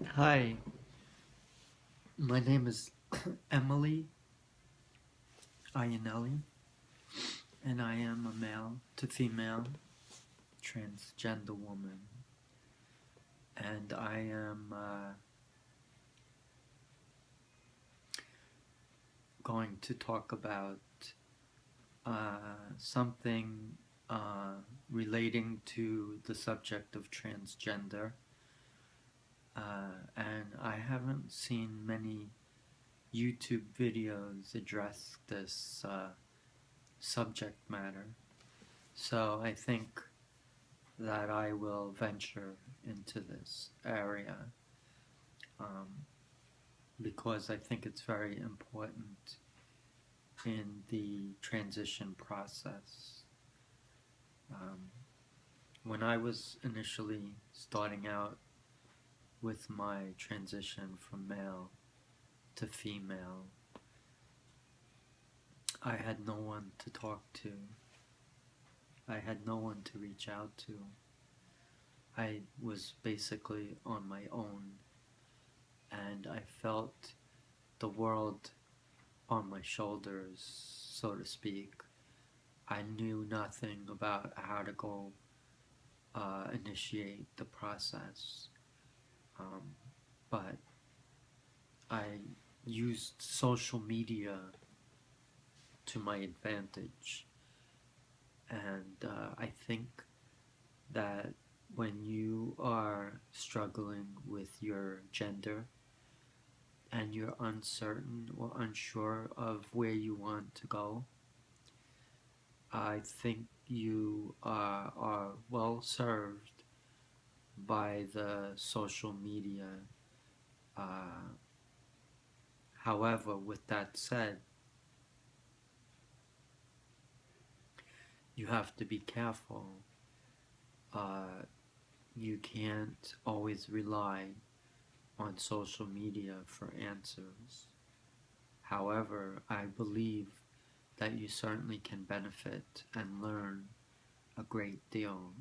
Hi, my name is Emily Iannielli, and I am a male to female transgender woman. And I am going to talk about something relating to the subject of transgender. And I haven't seen many YouTube videos address this subject matter. So I think that I will venture into this area um, because I think it's very important in the transition process. Um, when I was initially starting out with my transition from male to female, I had no one to talk to. I had no one to reach out to. I was basically on my own, and I felt the world on my shoulders, so to speak. I knew nothing about how to go initiate the process, but I used social media to my advantage, and I think that when you are struggling with your gender and you're uncertain or unsure of where you want to go, I think you are well served by the social media. Uh, However, with that said, you have to be careful. Uh, you can't always rely on social media for answers. However, I believe that you certainly can benefit and learn a great deal.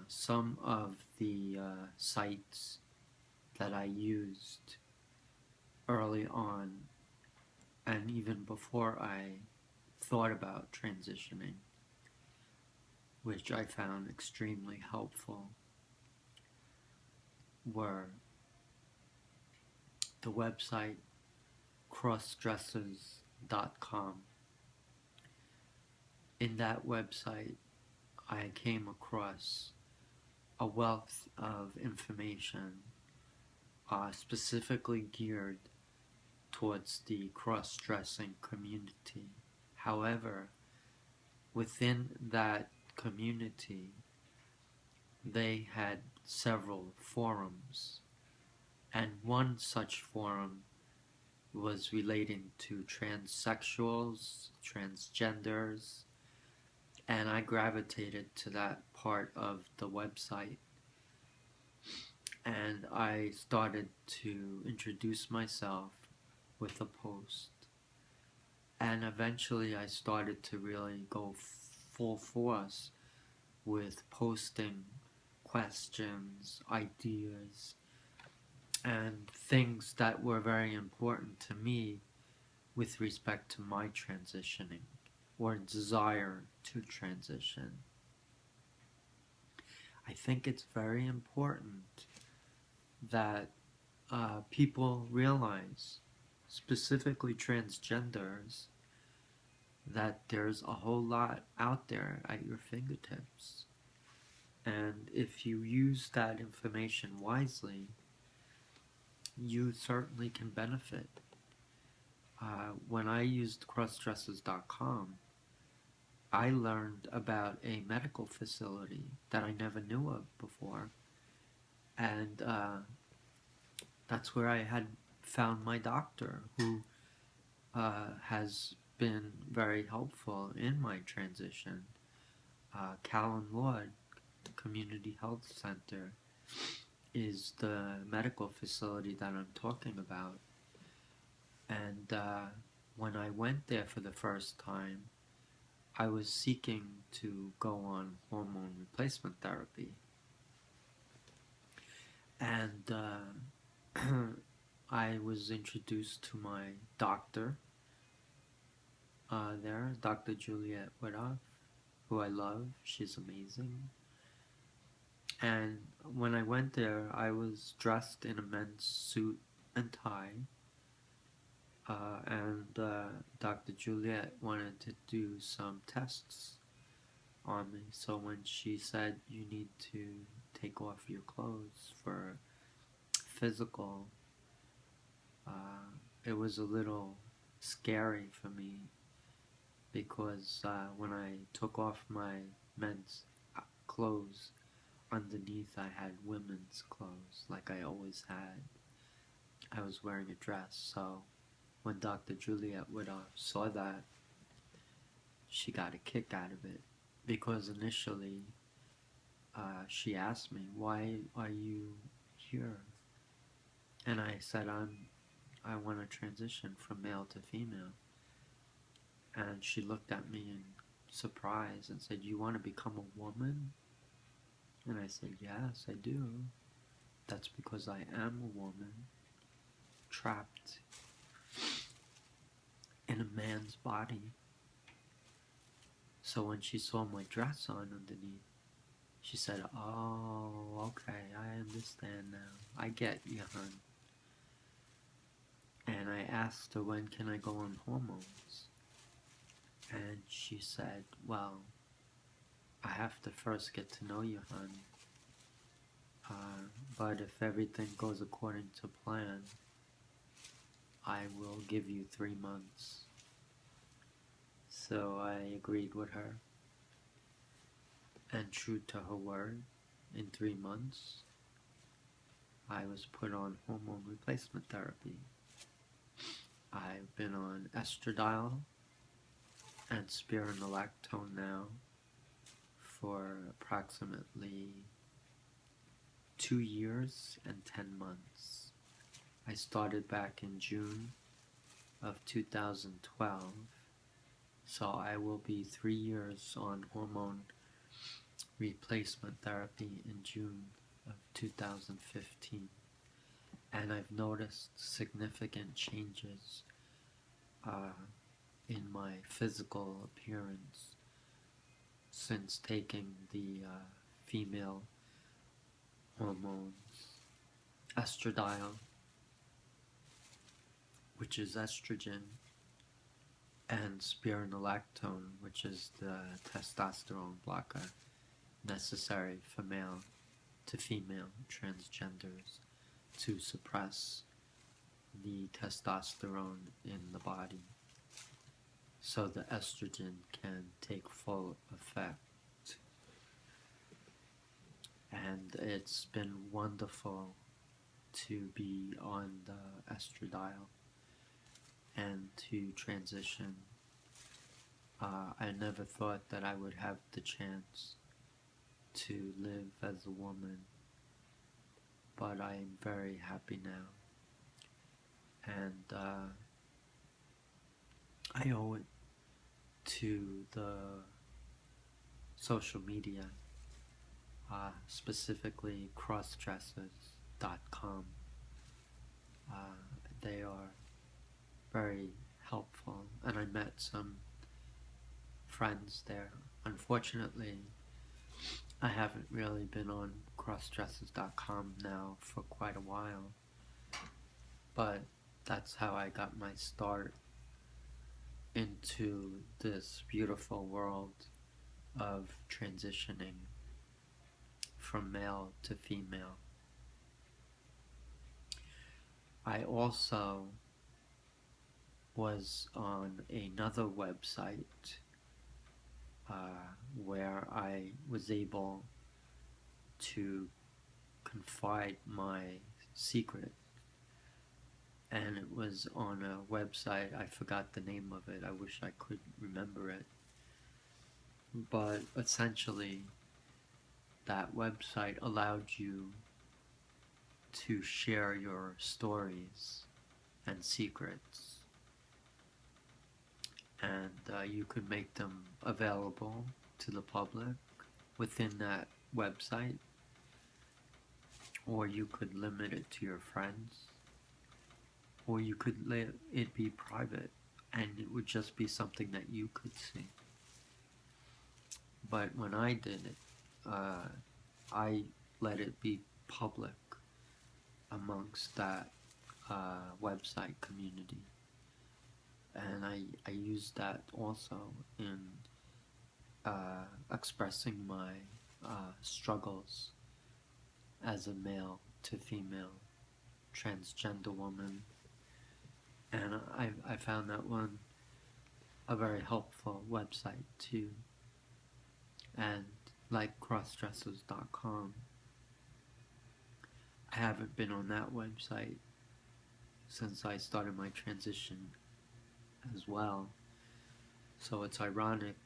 Some of the sites that I used early on, and even before I thought about transitioning, which I found extremely helpful, were the website crossdressers.com. In that website, I came across a wealth of information specifically geared towards the cross-dressing community. However, within that community, they had several forums, and one such forum was relating to transsexuals, transgenders, and I gravitated to that part of the website, and I started to introduce myself with a post, and eventually I started to really go full force with posting questions, ideas, and things that were very important to me with respect to my transitioning or desire to transition. I think it's very important that people realize, specifically transgenders, that there's a whole lot out there at your fingertips. And if you use that information wisely, you certainly can benefit. When I used crossdressers.com, I learned about a medical facility that I never knew of before, and that's where I had found my doctor, who has been very helpful in my transition. Callan Lord Community Health Center is the medical facility that I'm talking about, and when I went there for the first time, I was seeking to go on hormone replacement therapy. And I was introduced to my doctor there, Dr. Juliet Widoff, who I love. She's amazing. And when I went there, I was dressed in a men's suit and tie. And Dr. Juliet wanted to do some tests on me. So when she said you need to take off your clothes for physical, it was a little scary for me because when I took off my men's clothes, underneath I had women's clothes like I always had. I was wearing a dress, so when Dr. Juliet Widoff saw that, she got a kick out of it because initially she asked me, "Why are you here?" And I said, I want to transition from male to female. And she looked at me in surprise and said, "You want to become a woman?" And I said, "Yes, I do. That's because I am a woman, trapped in a man's body." So when she saw my dress on underneath, she said, "Oh, okay, I understand now. I get you, hon." And I asked her, "When can I go on hormones?" And she said, "Well, I have to first get to know you, hon. But if everything goes according to plan, I will give you 3 months." So I agreed with her, and true to her word, in 3 months, I was put on hormone replacement therapy. I've been on estradiol and spironolactone now for approximately 2 years and 10 months. I started back in June of 2012, so I will be 3 years on hormone replacement therapy in June of 2015. And I've noticed significant changes in my physical appearance since taking the female hormones, estradiol, which is estrogen, and spironolactone, which is the testosterone blocker necessary for male to female transgenders to suppress the testosterone in the body so the estrogen can take full effect. And it's been wonderful to be on the estradiol and to transition. I never thought that I would have the chance to live as a woman, but I am very happy now. And I owe it to the social media, specifically crossdressers.com. They are very helpful, and I met some friends there. Unfortunately, I haven't really been on crossdressers.com now for quite a while, but that's how I got my start into this beautiful world of transitioning from male to female. I also was on another website where I was able to confide my secret, and it was on a website. I forgot the name of it. I wish I could remember it, but essentially that website allowed you to share your stories and secrets, and you could make them available to the public within that website, or you could limit it to your friends, or you could let it be private and it would just be something that you could see. But when I did it, I let it be public amongst that website community. And I used that also in expressing my struggles as a male to female transgender woman. And I found that one a very helpful website too. And like crossdressers.com, I haven't been on that website since I started my transition as well. So it's ironic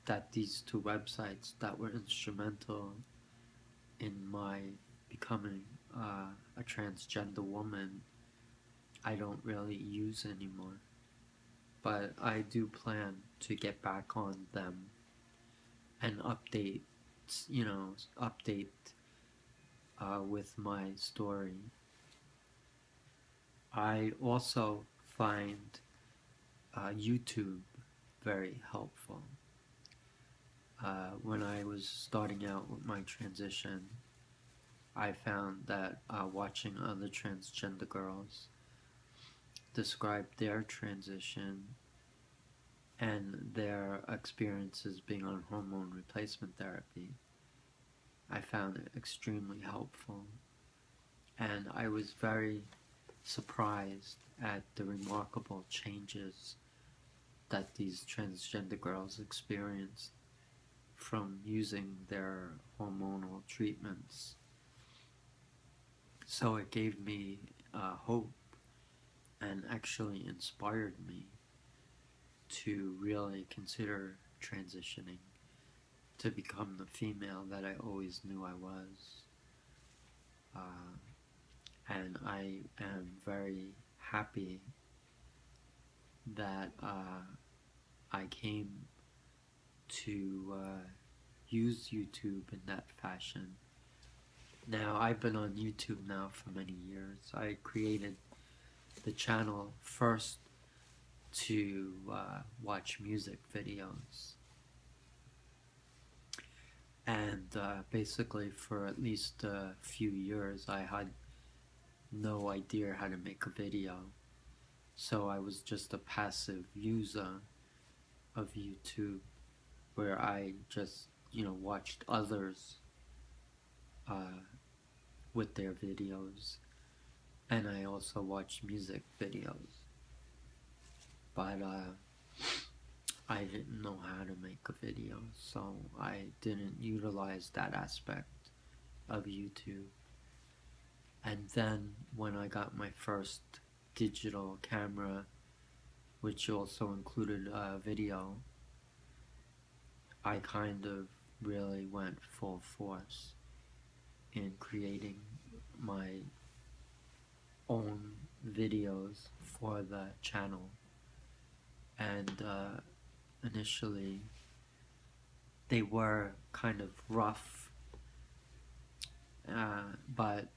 that these two websites that were instrumental in my becoming a transgender woman, I don't really use anymore. But I do plan to get back on them and update with my story. I also find YouTube very helpful. When I was starting out with my transition, I found that watching other transgender girls describe their transition and their experiences being on hormone replacement therapy, I found it extremely helpful. And I was very surprised at the remarkable changes that these transgender girls experienced from using their hormonal treatments. So it gave me hope and actually inspired me to really consider transitioning to become the female that I always knew I was. And I am very happy that I came to use YouTube in that fashion. Now, I've been on YouTube now for many years. I created the channel first to watch music videos. And basically for at least a few years I had no idea how to make a video. So I was just a passive user of YouTube where I just, watched others with their videos. And I also watched music videos. But I didn't know how to make a video, so I didn't utilize that aspect of YouTube. And then when I got my first digital camera, which also included video, I kind of really went full force in creating my own videos for the channel. And initially they were kind of rough, but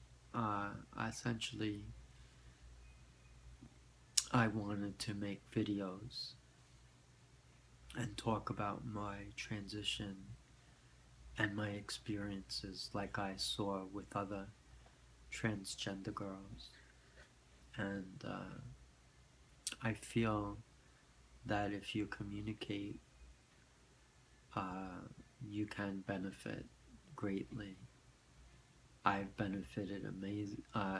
essentially I wanted to make videos and talk about my transition and my experiences like I saw with other transgender girls. And I feel that if you communicate, you can benefit greatly. I've benefited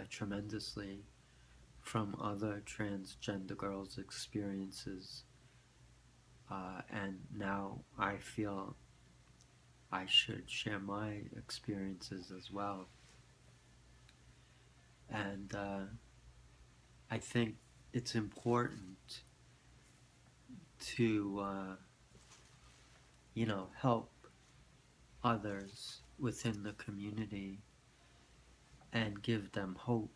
tremendously from other transgender girls' experiences, and now I feel I should share my experiences as well. And I think it's important to help others within the community and give them hope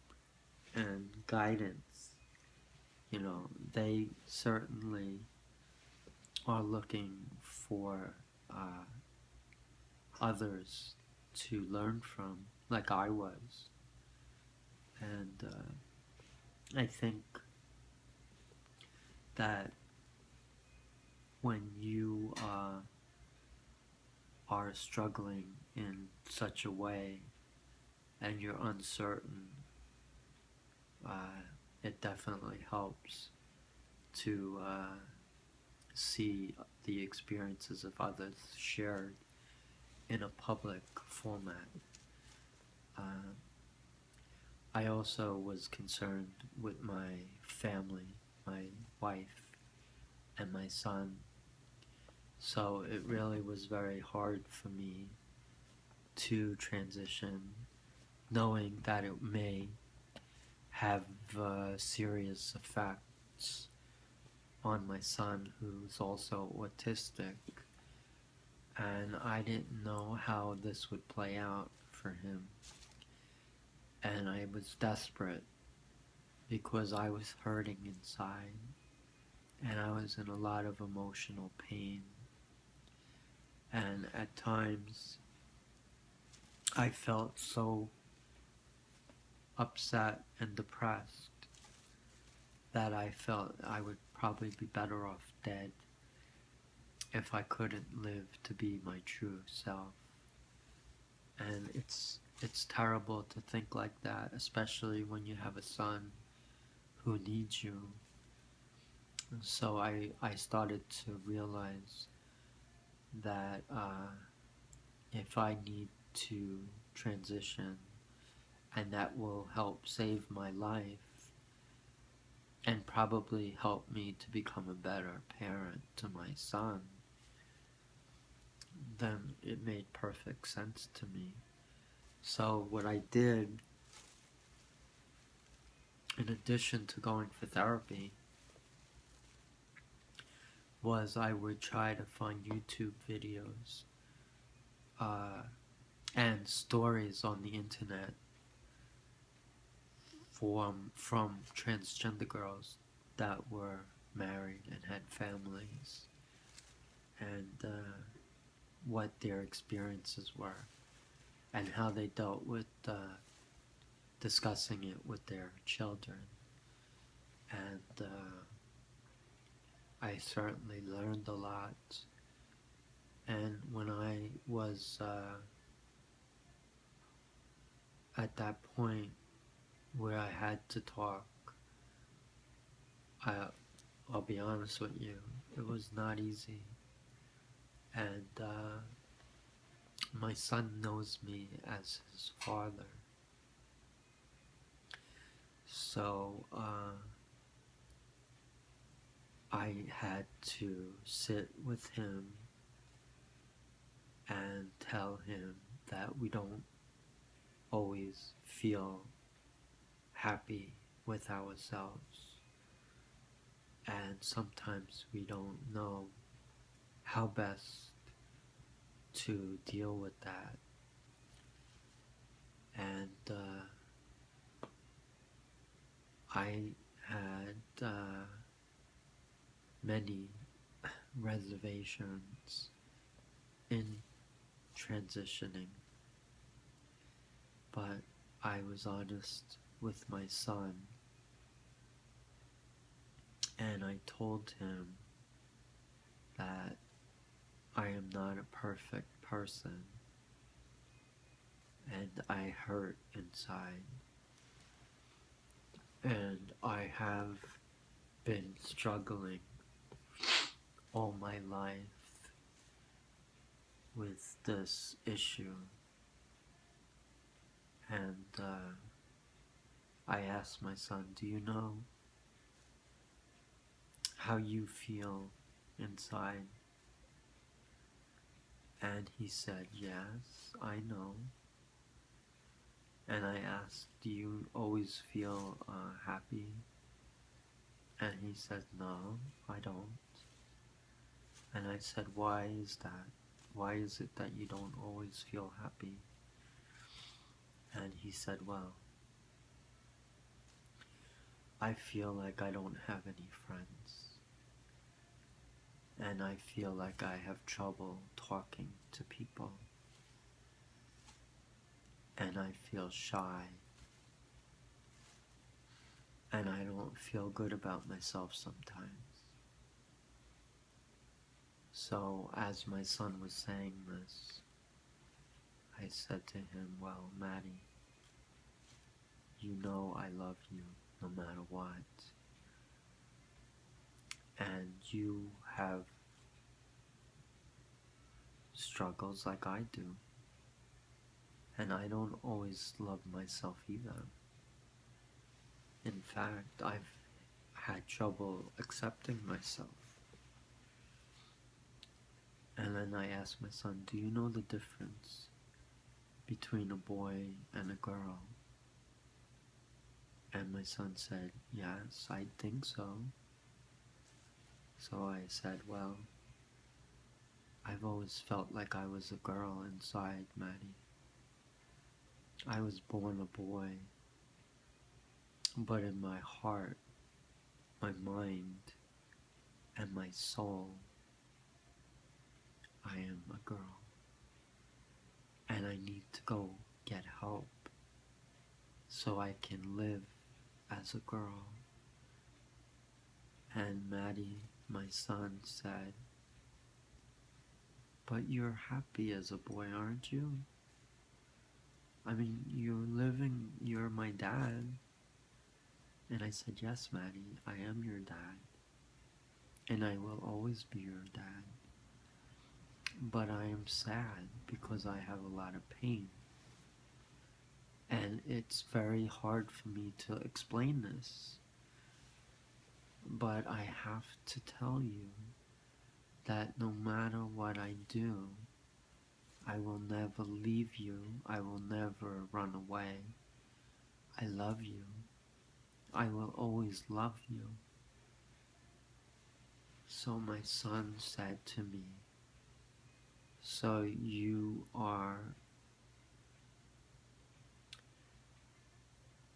and guidance. They certainly are looking for others to learn from like I was. And I think that when you are struggling in such a way and you're uncertain, uh, it definitely helps to see the experiences of others shared in a public format. Uh, I also was concerned with my family, my wife, and my son. So it really was very hard for me to transition, knowing that it may have serious effects on my son, who's also autistic. And I didn't know how this would play out for him. And I was desperate because I was hurting inside and I was in a lot of emotional pain. And at times I felt so upset and depressed that I felt I would probably be better off dead if I couldn't live to be my true self. And it's terrible to think like that, especially when you have a son who needs you. So I started to realize that if I need to transition, and that will help save my life and probably help me to become a better parent to my son, then it made perfect sense to me. So what I did, in addition to going for therapy, was I would try to find YouTube videos and stories on the internet from transgender girls that were married and had families, and what their experiences were and how they dealt with discussing it with their children. And I certainly learned a lot. And when I was at that point where I had to talk, I'll be honest with you, it was not easy. And my son knows me as his father. So I had to sit with him and tell him that we don't always feel happy with ourselves, and sometimes we don't know how best to deal with that. And I had many reservations in transitioning, but I was honest with my son, and I told him that I am not a perfect person and I hurt inside, and I have been struggling all my life with this issue. And I asked my son, do you know how you feel inside? And he said, yes, I know. And I asked, do you always feel happy? And he said, no, I don't. And I said, why is that? Why is it that you don't always feel happy? And he said, well, I feel like I don't have any friends. And I feel like I have trouble talking to people. and I feel shy, and I don't feel good about myself sometimes. So, as my son was saying this, I said to him, well, Maddie, you know I love you no matter what, and you have struggles like I do, and I don't always love myself either. In fact, I've had trouble accepting myself. And then I asked my son, do you know the difference between a boy and a girl? And my son said, yes, I think so. So I said, well, I've always felt like I was a girl inside, Maddie. I was born a boy, but in my heart, my mind, and my soul, I am a girl. And I need to go get help so I can live as a girl. And Maddie, my son, said, but you're happy as a boy, aren't you? I mean, you're my dad. And I said, yes, Maddie, I am your dad. And I will always be your dad. But I am sad because I have a lot of pain. And it's very hard for me to explain this. But I have to tell you that no matter what I do, I will never leave you. I will never run away. I love you. I will always love you. So my son said to me, so you are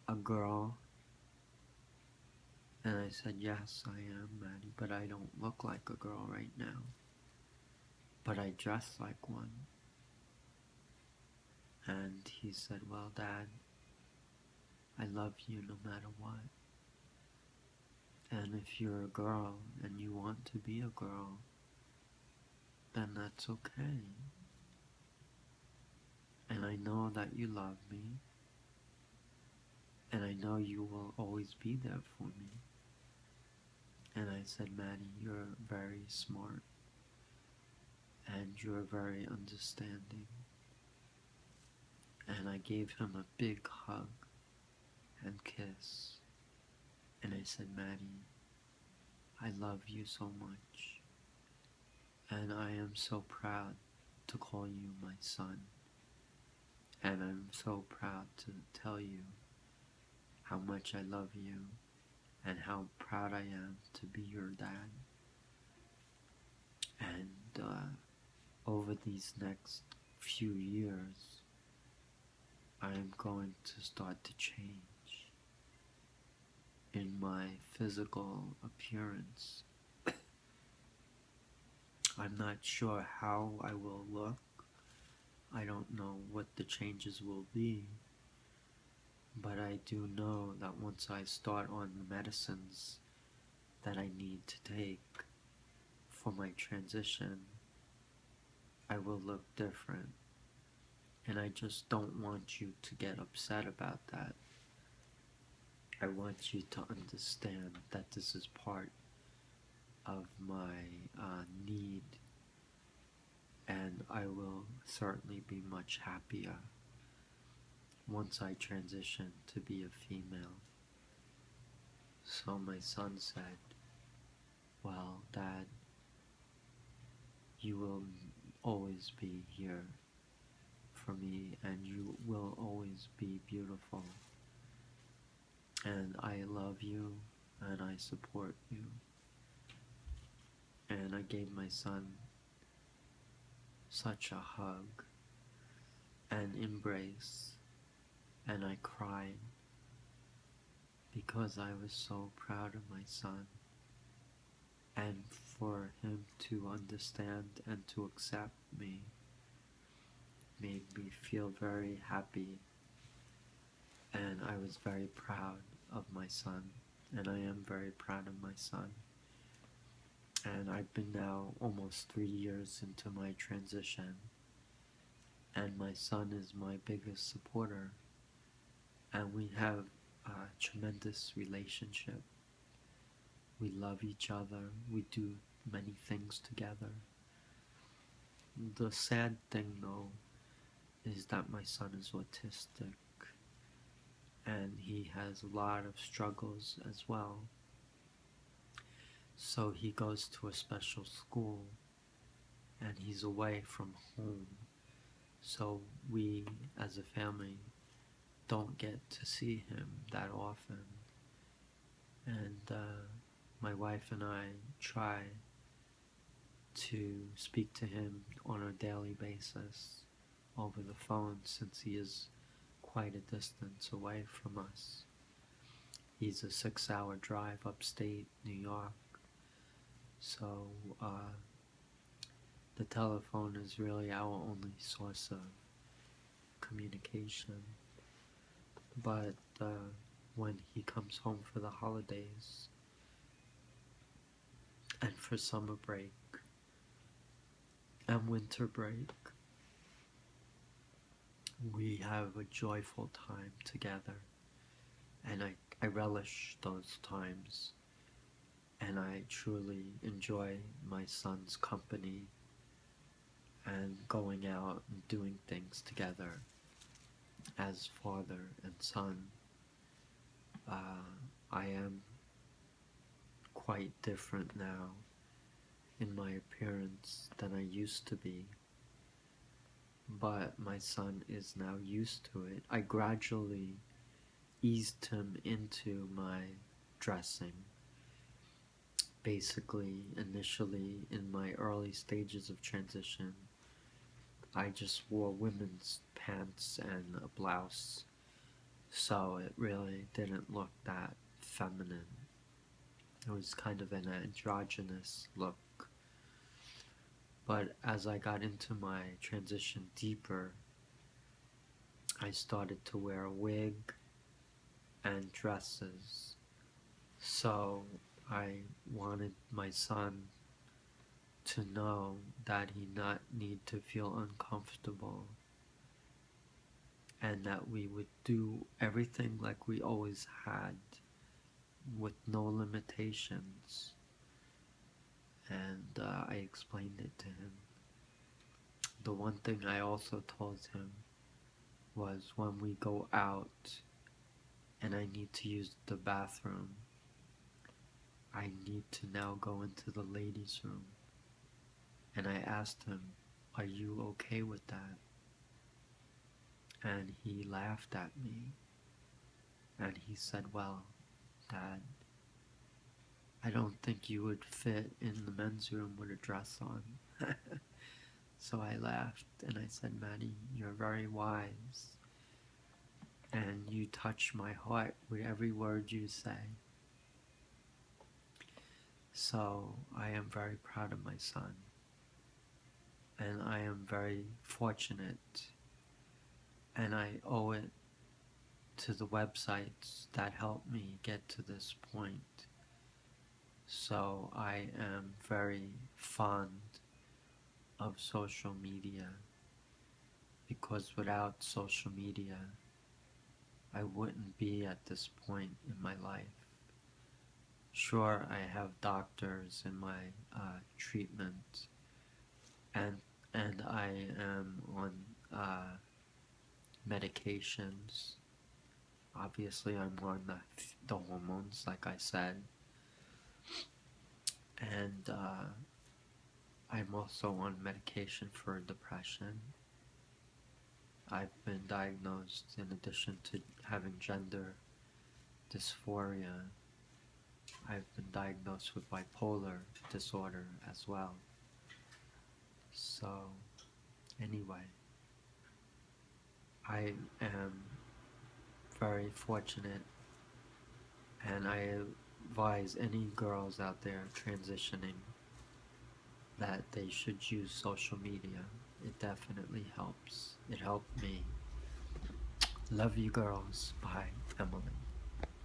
a girl? And I said, yes, I am, Maddie, but I don't look like a girl right now. But I dress like one. And he said, well, Dad, I love you no matter what. And if you're a girl and you want to be a girl, then that's okay. And I know that you love me. And I know you will always be there for me. And I said, Maddie, you're very smart. And you're very understanding. And I gave him a big hug and kiss. And I said, Maddie, I love you so much. And I am so proud to call you my son. And I'm so proud to tell you how much I love you and how proud I am to be your dad. And over these next few years, I am going to start to change in my physical appearance. I'm not sure how I will look. I don't know what the changes will be. But I do know that once I start on the medicines that I need to take for my transition, I will look different. And I just don't want you to get upset about that. I want you to understand that this is part of my need, and I will certainly be much happier once I transition to be a female. So my son said, well, Dad, you will always be here for me, and you will always be beautiful. And I love you, and I support you. And I gave my son such a hug and embrace, and I cried because I was so proud of my son, and for him to understand and to accept me made me feel very happy was very proud of my son, and I am very proud of my son. And I've been now almost 3 years into my transition, and my son is my biggest supporter, and we have a tremendous relationship. We love each other, we do many things together. The sad thing, though, is that my son is autistic, and he has a lot of struggles as well. So he goes to a special school, and he's away from home. So we, as a family, don't get to see him that often. And my wife and I try to speak to him on a daily basis over the phone, since he is quite a distance away from us. He's a 6-hour drive upstate New York, so the telephone is really our only source of communication. But when he comes home for the holidays and for summer break and winter break, we have a joyful time together, and I relish those times, and I truly enjoy my son's company and going out and doing things together as father and son. I am quite different now in my appearance than I used to be, but my son is now used to it. I gradually eased him into my dressing. Basically, initially, in my early stages of transition, I just wore women's pants and a blouse, so it really didn't look that feminine. It was kind of an androgynous look. But as I got into my transition deeper, I started to wear a wig and dresses. So I wanted my son to know that he not need to feel uncomfortable, and that we would do everything like we always had, with no limitations. And I explained it to him. The one thing I also told him was, when we go out and I need to use the bathroom, I need to now go into the ladies' room. And I asked him, "Are you okay with that?" And he laughed at me, and he said, "Well, Dad, I don't think you would fit in the men's room with a dress on." So I laughed and I said, "Maddie, you're very wise, and you touch my heart with every word you say." So I am very proud of my son, and I am very fortunate, and I owe it to the websites that helped me get to this point. So I am very fond of social media, because without social media, I wouldn't be at this point in my life. Sure, I have doctors in my treatment, and I am on medications. Obviously, I'm on the hormones, like I said, and I'm also on medication for depression. I've been diagnosed, in addition to having gender dysphoria, I've been diagnosed with bipolar disorder as well. So, anyway, I am very fortunate, and I advise any girls out there transitioning that they should use social media. It definitely helps. It helped me. Love you girls. Bye. Emily.